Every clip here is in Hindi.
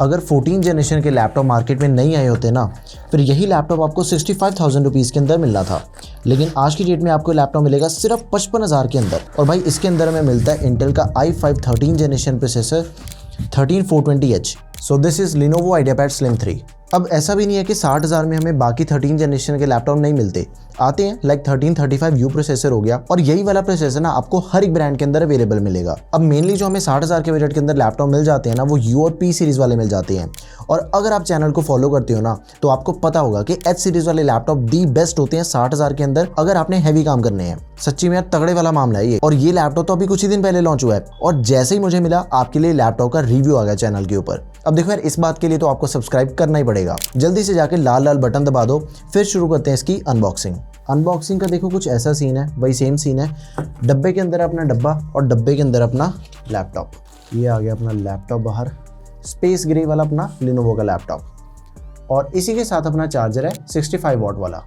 अगर 14 जनरेशन के लैपटॉप मार्केट में नहीं आए होते ना, फिर यही लैपटॉप आपको 65,000 रुपीज़ के अंदर मिलना था। लेकिन आज की डेट में आपको लैपटॉप मिलेगा सिर्फ 55,000 के अंदर। और भाई इसके अंदर हमें मिलता है इंटेल का i5 13 generation processor 13420H। So this is Lenovo IdeaPad Slim 3। अब ऐसा भी नहीं है कि 60,000 में हमें बाकी 13 जनरेशन के लैपटॉप नहीं मिलते, आते हैं। लाइक 1335U प्रोसेसर हो गया, और यही वाला प्रोसेसर ना आपको हर एक ब्रांड के अंदर अवेलेबल मिलेगा। अब मेनली जो हमें 60,000 के बजट के अंदर लैपटॉप मिल जाते हैं ना, वो U और P सीरीज़ वाले मिल जाते हैं। और अगर आप चैनल को फॉलो करते हो ना, तो आपको पता होगा कि H सीरीज़ वाले लैपटॉप दी बेस्ट होते हैं 60,000 के अंदर, अगर आपने हैवी काम करने हैं। सच्ची में तगड़े वाला मामला है ये। और ये लैपटॉप तो अभी कुछ ही दिन पहले लॉन्च हुआ है, और जैसे ही मुझे मिला आपके लिए लैपटॉप का रिव्यू आ गया चैनल के ऊपर। अब देखो यार, इस बात के लिए तो आपको सब्सक्राइब करना ही पड़ेगा। जल्दी से जाके लाल लाल बटन दबा दो, फिर शुरू करते हैं इसकी अनबॉक्सिंग। अनबॉक्सिंग का देखो कुछ ऐसा सीन है, वही सेम सीन है। डब्बे के अंदर अपना डब्बा और डब्बे के अंदर अपना लैपटॉप। ये आ गया अपना लैपटॉप बाहर, स्पेस ग्रे वाला अपना Lenovo का लैपटॉप, और इसी के साथ अपना चार्जर है 65 वाट वाला।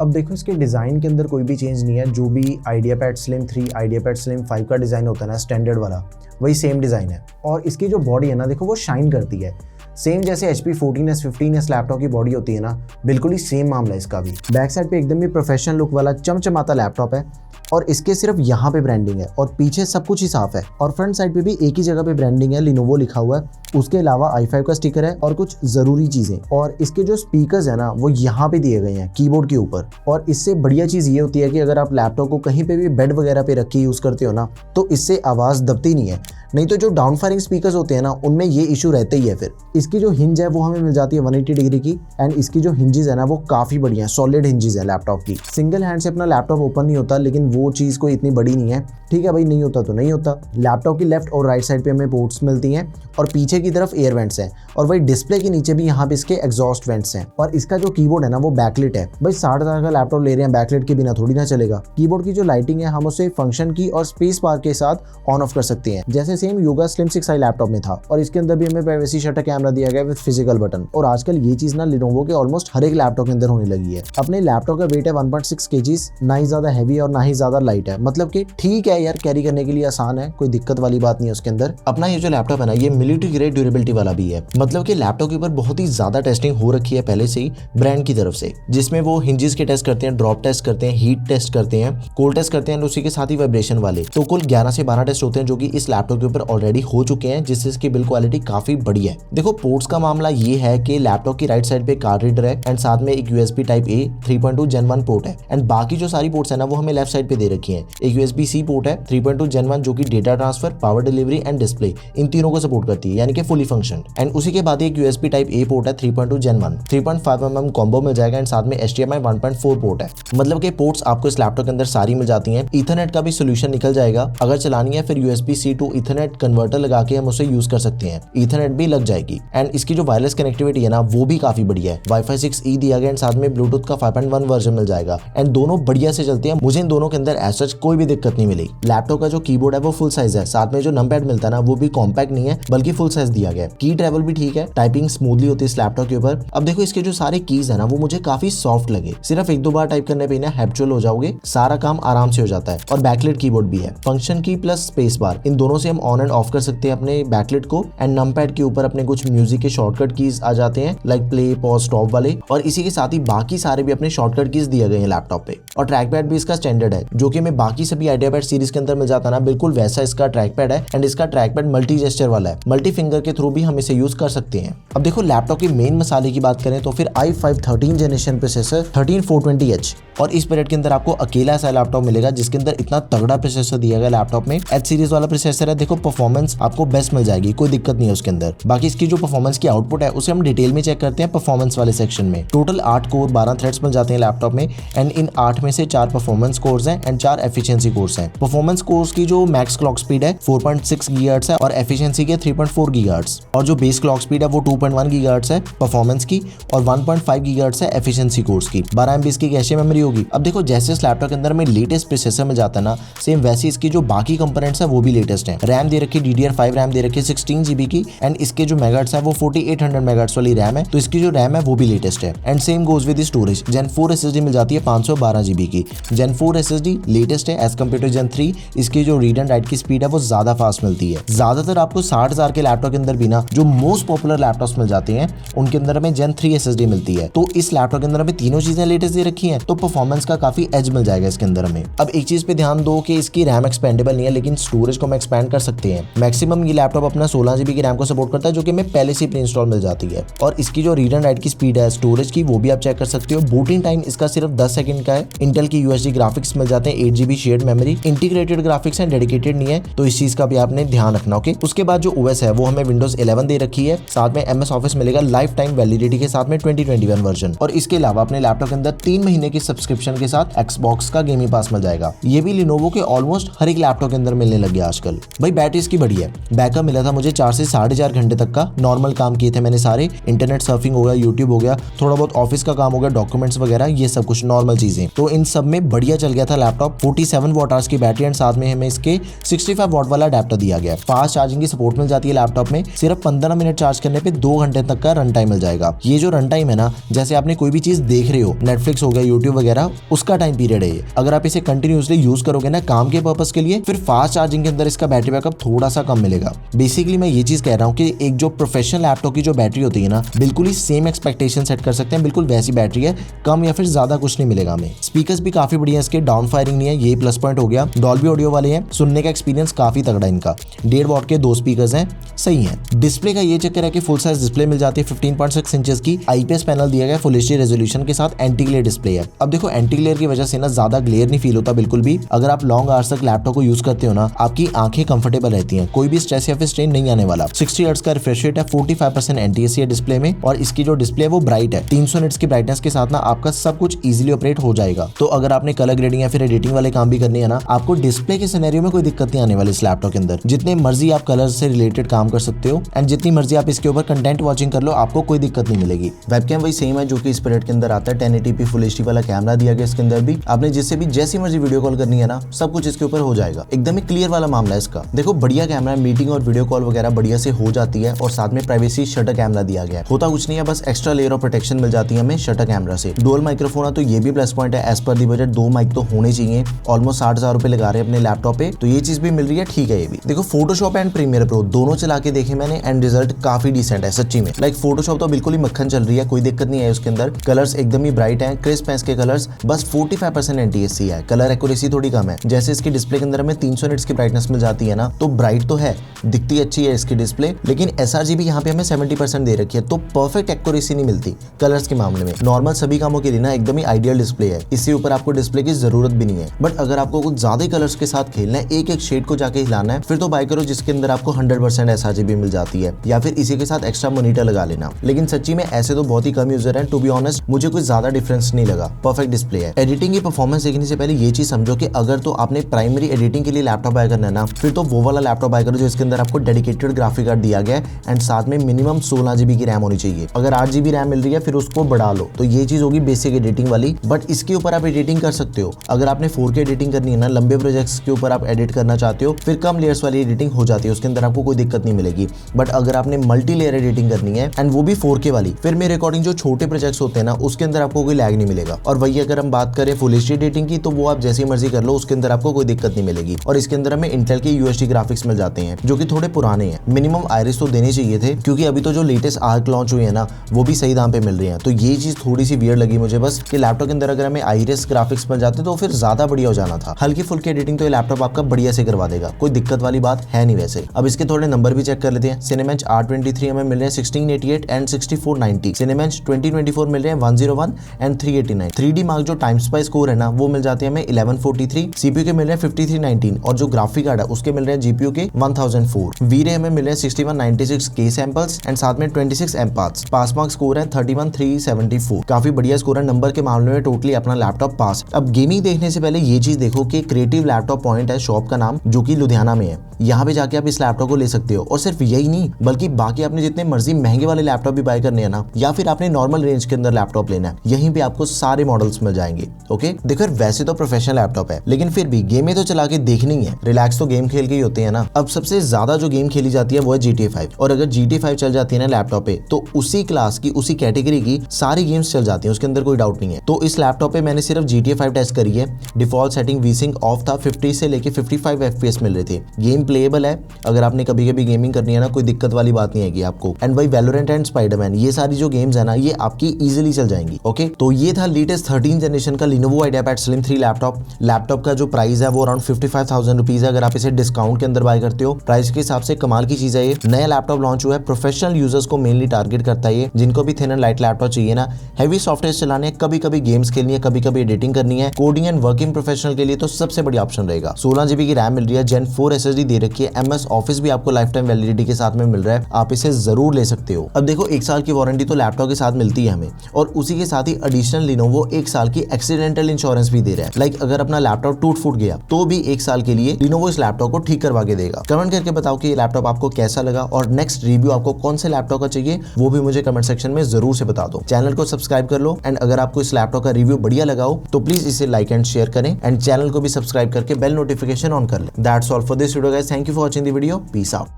अब देखो इसके डिज़ाइन के अंदर कोई भी चेंज नहीं है। जो भी IdeaPad Slim 3, IdeaPad Slim 5 का डिज़ाइन होता है ना स्टैंडर्ड वाला, वही सेम डिज़ाइन है। और इसकी जो बॉडी है ना, देखो वो शाइन करती है, सेम जैसे HP 14s 15s लैपटॉप की बॉडी होती है ना, बिल्कुल ही सेम मामला है इसका भी। बैक साइड पे एकदम ही प्रोफेशनल लुक वाला चमचमाता लैपटॉप है, और इसके सिर्फ यहाँ पे ब्रांडिंग है और पीछे सब कुछ ही साफ है। और फ्रंट साइड पे भी एक ही जगह पे ब्रांडिंग है, Lenovo लिखा हुआ है। उसके अलावा i5 का स्टिकर है और कुछ ज़रूरी चीज़ें। और इसके जो स्पीकर्स है ना, वो यहाँ पे दिए गए हैं कीबोर्ड के ऊपर। और इससे बढ़िया चीज़ ये होती है कि अगर आप लैपटॉप को कहीं पे भी बेड वगैरह पे रख के यूज़ करते हो ना, तो इससे आवाज़ दबती नहीं है। नहीं तो जो डाउन फायरिंग स्पीकर्स होते हैं ना, उनमें ये इशू रहता ही है। फिर इसकी जो हिंज है वो हमें मिल जाती है 180 डिग्री की, एंड इसकी जो हिंजेस है ना, वो काफ़ी बढ़िया है, सॉलिड हिंजेस है लैपटॉप की। सिंगल हैंड से अपना लैपटॉप ओपन नहीं होता, लेकिन वो चीज़ कोई इतनी बड़ी नहीं है। ठीक है भाई, नहीं होता तो नहीं होता। लैपटॉप की लेफ्ट और राइट साइड पे हमें पोर्ट्स मिलती हैं, और पीछे की तरफ एयर वेंट्स हैं, और वही डिस्प्ले के नीचे भी यहाँ पे इसके एग्जॉस्ट वेंट्स हैं। और इसका जो कीबोर्ड है ना, वो बैकलिट है। भाई 60,000 का लैपटॉप ले रहे हैं, बैकलिट के बिना थोड़ी ना चलेगा। कीबोर्ड की जो लाइटिंग है, हम उसे फंक्शन की और स्पेस बार के साथ ऑन ऑफ कर सकते हैं, जैसे same yoga Slim 6i laptop में था। और इसके अंदर भी हमें प्राइवेसी शटर कैमरा दिया गया विद फिजिकल बटन। और आजकल ये चीज ना Lenovo के ऑलमोस्ट हर एक लैपटॉप के अंदर होने लगी है। अपने लैपटॉप का वेट है 1.6 kg, ना ही ज्यादा हैवी और ना ही ज्यादा लाइट है। मतलब कि ठीक है यार, कैरी करने के लिए आसान है, कोई दिक्कत वाली बात नहीं है उसके अंदर। अपना ये जो लैपटॉप है ना, ये मिलिट्री ग्रेड ड्यूरेबिलिटी वाला भी है। मतलब कि लैपटॉप के ऊपर बहुत ही ज्यादा टेस्टिंग हो रखी है पहले से ही ब्रांड की तरफ से, जिसमें वो हिंजेस के टेस्ट करते हैं, ड्रॉप टेस्ट करते हैं, हीट टेस्ट करते हैं, कोल्ड टेस्ट करते हैं, उसी के साथ ही वाइब्रेशन वाले। तो कुल 11 से 12 टेस्ट होते हैं, जो कि इस लैपटॉप के ऊपर ऑलरेडी हो चुके हैं, जिससे इसकी बिल्ड क्वालिटी काफी बढ़िया है। देखो पोर्ट्स का मामला ये है कि लैपटॉप की राइट साइड पे कार्ड रीडर है, एंड साथ में एक USB Type-A 3.2 Gen 1 पोर्ट है। एंड बाकी जो सारी पोर्ट्स है ना, वो हमें लेफ्ट साइड पे दे रखी हैं। एक USB-C पोर्ट है 3.2 Gen 1, जो कि data transfer, power delivery and display, इन तीनों को सपोर्ट करती है, यानी कि फुली फंक्शन। एंड उसी के बाद एक USB Type-A पोर्ट है 3.2 Gen 1, 3.5mm कॉम्बो मिल जाएगा, एंड साथ में HDMI 1.4 पोर्ट है। मतलब कि पोर्ट्स आपको इस लैपटॉप के अंदर सारी मिल जाती हैं। ईथरनेट का भी सोल्यूशन निकल जाएगा, अगर चलानी है फिर USB-C to ईथरनेट कन्वर्टर लगा के हम उसे यूज कर सकते हैं, ईथरनेट भी लग जाएगी। एंड इसकी जो वायरलेस कनेक्टिविटी है ना, वो भी काफी बढ़िया है। Wi-Fi 6E दिया गया, एंड साथ में ब्लूटूथ का 5.1 वर्जन मिल जाएगा, एंड दोनों बढ़िया से चलते हैं। मुझे इन दोनों के अंदर एज सच कोई भी दिक्कत नहीं मिली। लैपटॉप का जो कीबोर्ड है वो फुल साइज है, साथ में जो नंपैड मिलता है ना, वो भी कॉम्पैक्ट नहीं है, बल्कि फुल साइज दिया गया है। की ट्रैवल भी ठीक है, टाइपिंग स्मूथली होती है इस लैपटॉप के ऊपर। अब देखो इसके जो सारे कीज है ना, वो मुझे काफी सॉफ्ट लगे, सिर्फ 1-2 बार टाइप करने पे ना हैबिचुअल हो जाओगे, सारा काम आराम से हो जाता है। और बैकलिट कीबोर्ड भी है, फंक्शन की प्लस स्पेस बार, इन दोनों से हम ऑन एंड ऑफ कर सकते हैं अपने बैकलिट को। एंड नंपैड के ऊपर अपने कुछ म्यूजिक के शॉर्टकट कीज आ जाते हैं, लाइक प्ले, पॉज, स्टॉप वाले। और इसी के साथ ही बाकी सारे भी अपने शॉर्टकट कीज दिए गए हैं लैपटॉप पे। और ट्रैक पैड भी इसका स्टैंडर्ड है, जो कि हमें बाकी सभी IdeaPad सीरीज के अंदर मिल जाता ना, बिल्कुल वैसा इसका ट्रैक पैड है। एंड इसका ट्रैक पैड मल्टी जेस्चर वाला है, मल्टी फिंगर के थ्रू भी हम इसे यूज कर सकते हैं। अब देखो लैपटॉप के मेन मसाले की बात करें तो फिर i5 13 जनरेशन प्रोसेसर 13420H। और इस पीरियड के अंदर आपको अकेला ऐसा लैपटॉप मिलेगा जिसके अंदर इतना तगड़ा प्रोसेसर दिया गया लैपटॉप में। H सीरीज वाला प्रोसेसर है, देखो परफॉर्मेंस आपको बेस्ट मिल जाएगी, कोई दिक्कत नहीं है उसके अंदर। बाकी इसकी जो परफॉर्मेंस की आउटपुट है उसे हम डिटेल में चेक करते हैं परफॉर्मेंस वाले सेक्शन में। टोटल 8 कोर 12 थ्रेड्स मिल जाते हैं लैपटॉप में, एंड इन 8 में से 4 परफॉर्मेंस कोर्स हैं एंड 4 एफिशिएंसी कोर्स हैं। परफॉर्मेंस कोर्स की जो मैक्स क्लॉक स्पीड है 4.6 GHz है, और एफिशिएंसी के 3.4 GHz। और जो बेस क्लॉक स्पीड है वो 2.1 GHz है परफॉर्मेंस की, और 1.5 GHz है एफिशिएंसी कोर्स की। 12 MB की कैशे मेमोरी होगी। अब देखो जैसे इस लैपटॉप के अंदर में लेटेस्ट प्रोसेसर मिल जाता है ना, सेम वैसे इसकी जो बाकी कंपोनेंट्स है वो भी लेटेस्ट है। रैम रैम दे रखी है DDR5 रैम दे रखी है 16 GB की, एंड इसके जो मेगाहर्ट्ज है वो 4800 मेगाहर्ट्ज वाली रैम है, तो इसकी जो रैम है वो भी लेटेस्ट है। And same goes with storage, Gen 4 SSD मिल जाती है 512 GB की। Gen 4 SSD लेटेस्ट है एज कम्पेयर टू Gen 3, इसकी जो रीड एंड राइट की स्पीड है वो ज्यादा फास्ट मिलती है। ज्यादातर आपको 60,000 के लैपटॉप के अंदर भी ना जो मोस्ट पॉपुलर लैपटॉप्स मिल जाते हैं उनके अंदर हमें Gen 3 SSD मिलती है। तो इस लैपटॉप के अंदर हमें तीनों चीजें लेटेस्ट दे रखी हैं, तो परफॉर्मेंस का काफी एज मिल जाएगा इसके अंदर हमें। अब एक चीज पे ध्यान दो कि इसकी रैम एक्सपेंडेबल नहीं है, लेकिन स्टोरेज को हम एक्सपेंड कर सकते हैं। मैक्सिमम ये लैपटॉप अपना 16 GB की रैम को सपोर्ट करता है, जो कि हमें पहले से प्री इंस्टॉल मिल जाती है। और इसकी जो रीड एंड राइट की स्पीड है स्टोरेज की वो भी आप चेक कर सकते हो। बूटिंग टाइम इसका सिर्फ 10 सेकंड का है। इंटेल की UHD ग्राफिक्स मिल जाते हैं, 8 GB shared memory, integrated graphics है, डेडिकेटेड नहीं है, तो इस चीज का भी आपने ध्यान रखना। ओके, उसके बाद जो OS है वो हमें Windows 11 दे रखी है, साथ में MS Office मिलेगा लाइफ टाइम वैलिडिटी के साथ में 2021 वर्जन। और इसके अलावा अपने लैपटॉप के अंदर 3 महीने की सब्सक्रिप्शन के साथ Xbox का गेमिंग पास मिल जाएगा। ये भी Lenovo के ऑलमोस्ट हर एक लैपटॉप के अंदर मिलने लग गया आजकल। भाई बैटरी इसकी बढ़िया है, बैकअप मिला था मुझे 4 से 4.5 घंटे तक का। नॉर्मल काम किए थे मैंने सारे, इंटरनेट सर्फिंग हो गया, यूट्यूब हो गया, थोड़ा बहुत ऑफिस का काम हो गया, डॉक्यूमेंट्स वगैरह, ये सब कुछ नॉर्मल चीजें, तो इन सब में बढ़िया चल गया था लैपटॉप। 47 वॉट आवर्स की बैटरी एंड साथ में हमें इसके 65 वॉट वाला अडेप्टर दिया गया है। फास्ट चार्जिंग की सपोर्ट मिल जाती है लैपटॉप में, सिर्फ 15 मिनट चार्ज करने पे 2 घंटे तक का रन टाइम मिल जाएगा। ये जो रन टाइम है ना, जैसे आपने कोई भी चीज देख रहे हो, नेटफ्लिक्स हो गया, यूट्यूब वगैरह, उसका टाइम पीरियड है ये। अगर आप इसे कंटिन्यूसली यूज करोगे ना काम के पर्पस के लिए, फिर फास्ट चार्जिंग के अंदर इसका बैटरी बैकअप थोड़ा सा कम मिलेगा। बेसिकली मैं ये चीज कह रहा हूँ कि एक जो प्रोफेशनल लैपटॉप की जो बैटरी होती है ना, बिल्कुल ही सेम एक्सपेक्टेशन सेट कर सकते हैं, बिल्कुल वैसी बैटरी है, कम या फिर ज्यादा कुछ नहीं मिलेगा हमें। स्पीकर्स भी काफी बढ़िया, इसके डाउन फायरिंग नहीं है, ये प्लस पॉइंट हो गया। डॉल्बी ऑडियो वाले हैं, सुनने का एक्सपीरियंस काफी तगड़ा इनका। 1.5 वॉट के 2 स्पीकर्स हैं, सही है। डिस्प्ले का ये चक्कर है कि फुल साइज डिस्प्ले मिल जाती है 15.6 इंचेस की, IPS पैनल दिया गया फुल HD रेजोल्यूशन के साथ, एंटी ग्लेयर डिस्प्ले है। अब देखो एंटी ग्लेयर की वजह से ना ज्यादा ग्लेयर नहीं फील होता बिल्कुल भी। अगर आप लॉन्ग आवर्स तक लैपटॉप को यूज करते हो ना, आपकी आंखें कंफर्टेबल रहती हैं, कोई भी स्ट्रेस या फिर स्ट्रेन नहीं आने वाला। 60 हर्ट्ज का रिफ्रेश रेट है, 45% NTSC है डिस्प्ले में, और इसकी जो डिस्प्ले है वो ब्राइट है। 300 निट्स की ब्राइटनेस के साथ ना आपका सब कुछ इजीली ऑपरेट हो जाएगा। तो अगर आपने कलर ग्रेडिंग या फिर एडिटिंग वाले काम भी करने हैं ना, आपको डिस्प्ले के सिनेरियो में कोई दिक्कत नहीं आने वाली इस लैपटॉप के अंदर। जितने मर्जी आप कलर से रिलेटेड काम कर सकते हो, एंड जितनी मर्जी आप इसके ऊपर कंटेंट वॉचिंग कर लो, आपको कोई दिक्कत नहीं मिलेगी। वेबकैम वही सेम है जो कि इस पीरियड के अंदर आता है। 1080p फुल HD वाला कैमरा दिया गया इसके अंदर भी। आपने जिससे भी जैसी मर्जी वीडियो कॉल करनी है ना, सब कुछ इसके ऊपर हो जाएगा। एकदम ही क्लियर वाला मामला है इसका। देखो बढ़िया कैमरा है, मीटिंग और वीडियो कॉल वगैरह बढ़िया से हो जाती है, और साथ में प्राइवेसी शटर कैमरा दिया गया है। होता कुछ नहीं है, बस एक्स्ट्रा लेयर ऑफ प्रोटेक्शन मिल जाती है हमें शटर कैमरा से। डुअल माइक्रोफोन है तो ये भी प्लस पॉइंट है। एज पर दी बजट 2 माइक तो होने चाहिए। ऑलमोस्ट 60,000 रुपए लगा रहे हैं अपने लैपटॉप पे, तो ये चीज भी मिल रही है, ठीक है। ये भी देखो फोटोशॉप एंड प्रीमियर प्रो दोनों चला के देखे मैंने, एंड रिजल्ट काफी डिसेंट है सच्ची में। लाइक फोटोशॉप तो बिल्कुल ही मक्खन चल रही है, कोई दिक्कत नहीं है उसके अंदर। कलर्स एकदम ही ब्राइट है, क्रिस्प है इसके कलर्स। बस 45% NTSC है, कलर एक्यूरेसी थोड़ी कम है। जैसे इसकी डिस्प्ले के अंदर हमें 300 निट्स की ब्राइटनेस मिल जाती है ना, तो ब्राइट तो है, दिखती अच्छी है इसकी डिस्प्ले, लेकिन sRGB यहाँ पे हमें 70% दे रखी है, तो परफेक्ट एक्यूरेसी नहीं मिलती कलर्स के मामले में। नॉर्मल सभी कामों के लिए ना एकदम ही आइडियल डिस्प्ले है, इससे ऊपर आपको डिस्प्ले की जरूरत भी नहीं है। बट अगर आपको कुछ ज्यादा कलर्स के साथ खेलना है, एक एक शेड को जाके हिलाना है, फिर तो बाय करो जिसके अंदर आपको 100% sRGB मिल जाती है, या फिर इसी के साथ एक्स्ट्रा मॉनिटर लगा लेना। लेकिन सच्ची में ऐसे तो बहुत ही कम यूजर हैं, टू बी ऑनेस्ट मुझे कोई ज्यादा डिफरेंस नहीं लगा, परफेक्ट डिस्प्ले है। एडिटिंग की परफॉर्मेंस देखने से पहले ये चीज समझो कि अगर तो आपने प्राइमरी एडिटिंग के लिए लैपटॉप बाय करना है ना, फिर तो वो वाला लैपटॉप बाय करो जो इसके अंदर आपको डेडिकेटेड ग्राफिक कार्ड दिया गया है, एंड साथ में मिनिमम 16 GB की रैम होनी चाहिए। अगर 8 GB रैम मिल रही है फिर उसको बढ़ा लो, तो ये चीज होगी बेसिक एडिटिंग वाली। बट इसके ऊपर आप एडिटिंग कर सकते हो। अगर आपने 4K एडिटिंग करनी है ना, लंबे प्रोजेक्ट्स के ऊपर आप एडिट करना चाहते हो, फिर कम लेयर्स वाली एडिटिंग हो जाती है, उसके अंदर आपको कोई दिक्कत नहीं मिलेगी। बट अगर आपने मल्टी लेयर एडिटिंग करनी है, एंड वो भी 4K वाली, फिर मेरे अकॉर्डिंग जो छोटे प्रोजेक्ट्स होते हैं ना, उसके अंदर आपको कोई लैग नहीं मिलेगा। और वही अगर हम बात करें फुल HD एडिटिंग की, तो वो आप जैसी मर्जी कर लो, उसके अंदर आपको कोई दिक्कत नहीं मिलेगी। और इसके अंदर हमें इंटेल के UHD ग्राफिक्स मिल जाते हैं, जो कि थोड़े पुराने हैं। मिनिमम आयरिस तो देने चाहिए थे, क्योंकि अभी तो जो लेटेस्ट आर्क लॉन्च हुई है ना, वो भी सही दाम पे मिल रही है। तो ये चीज थोड़ी सी वियर्ड लगी मुझे बस, कि लैपटॉप के अंदर अगर हमें आयरिस ग्राफिक्स मिल जाते तो फिर ज्यादा बढ़िया हो जाना था। हल्की फुल्की एडिटिंग तो ये लैपटॉप आपका बढ़िया से करवा देगा, कोई दिक्कत वाली बात है नहीं वैसे। अब इसके थोड़े नंबर भी चेक कर लेते हैं। Cinebench R23 हमें मिल रहे हैं 1688 एंड 6490। Cinebench 2024 मिल रहे हैं 101 एंड 389। 3D मार्क जो टाइम स्पाई स्कोर है ना, वो मिल जाते हैं हमें 1143। CPU के मिल रहे हैं 5319, और जो ग्राफिक कार्ड है उसके मिल रहे हैं GPU के 1004। V-Ray हमें मिल रहे हैं 6196K सैंपल्स, एंड साथ में 26 MPaths। पास मार्क स्कोर है 31374। काफी बढ़िया स्कोर है, नंबर के मामले में टोटली अपना लैपटॉप पास। अब गेमिंग देखने से पहले ये चीज देखो कि क्रिएटिव लैपटॉप पॉइंट है शॉप का नाम, जो कि लुधियाना में है। यहाँ पे जाके आप इस लैपटॉप को ले सकते हो। और सिर्फ यही नहीं, बल्कि बाकी आपने जितने मर्जी महंगे वाले लैपटॉप भी बाय करने हैं ना, या फिर आपने नॉर्मल रेंज के अंदर लैपटॉप लेना है, यहीं पे आपको सारे मॉडल्स मिल जाएंगे। ओके देखो वैसे तो प्रोफेशनल लैपटॉप है, लेकिन फिर भी गेम में तो चला के देखनी है, रिलैक्स तो गेम खेल के ही होते हैं ना, अब सबसे ज्यादा जो गेम खेली जाती है वो है GTA 5, और अगर GTA 5 चल जाती है ना लैपटॉप पे तो उसी क्लास की, उसी कैटेगरी की सारी गेम्स चल जाती हैं, उसके अंदर कोई डाउट नहीं है। तो इस लैपटॉप पे मैंने सिर्फ GTA 5 टेस्ट करी है। डिफॉल्ट सेटिंग वीसिंग ऑफ था, 50 से लेके 55 FPS मिल रहे थे। गेम प्लेएबल है, अगर आपने कभी कभी गेमिंग करनी है ना, कोई दिक्कत वाली बात नहीं आएगी आपको। एंड भाई वैलोरेंट एंड स्पाइडरमैन, ये सारी जो गेम्स है ना, ये आपकी इजीली चल जाएंगी। ओके, तो ये था लेटेस्ट 13 जनरेशन का Lenovo IdeaPad Slim 3 लैपटॉप का जो प्राइस है वो अराउंड 55,000 रुपीज है। अगर आप इसे डिस्काउंट के अंदर बाय करते हो, प्राइस के हिसाब से कमाल की चीज है। ये नया लैपटॉप लॉन्च हुआ है, प्रोफेशनल यूजर्स को मेनली टारगेट करता है ये, जिनको भी थिन एंड लाइट लैपटॉप चाहिए ना, हैवी सॉफ्टवेयर चलाने, कभी कभी गेम्स खेलनी है, कभी कभी एडिटिंग करनी है, कोडिंग एंड वर्किंग प्रोफेशनल के लिए तो सबसे बड़ी ऑप्शन रहेगा। 16 GB की रैम मिल रही है, Gen 4 SSD दे रखी है, MS ऑफिस भी आपको लाइफ टाइम वैलिडिटी के साथ में मिल रहा है, आप इसे जरूर ले सकते हो। अब देखो, 1 साल की वारंटी तो लैपटॉप के साथ मिलती है हमें, और उसी के साथ ही एडिशनल Lenovo 1 साल की एक्सीडेंटल इंश्योरेंस भी दे रहा है। लाइक अगर अपना लैपटॉप टूट फूट गया तो भी 1 साल के लिए Lenovo इस लैपटॉप को ठीक करवा के देगा। कमेंट करके बताओ कि ये लैपटॉप आपको कैसा लगा, और नेक्स्ट रिव्यू आपको कौन से लैपटॉप का चाहिए वो भी मुझे कमेंट सेक्शन में जरूर से बता दो। चैनल को सब्सक्राइब कर लो, एंड अगर आपको इस लैपटॉप का रिव्यू बढ़िया लगा हो तो प्लीज इसे लाइक एंड शेयर करें, एंड चैनल को भी सब्सक्राइब करके बेल नोटिफिकेशन ऑन कर लें। That's all for this video guys, thank you for watching the video, peace out.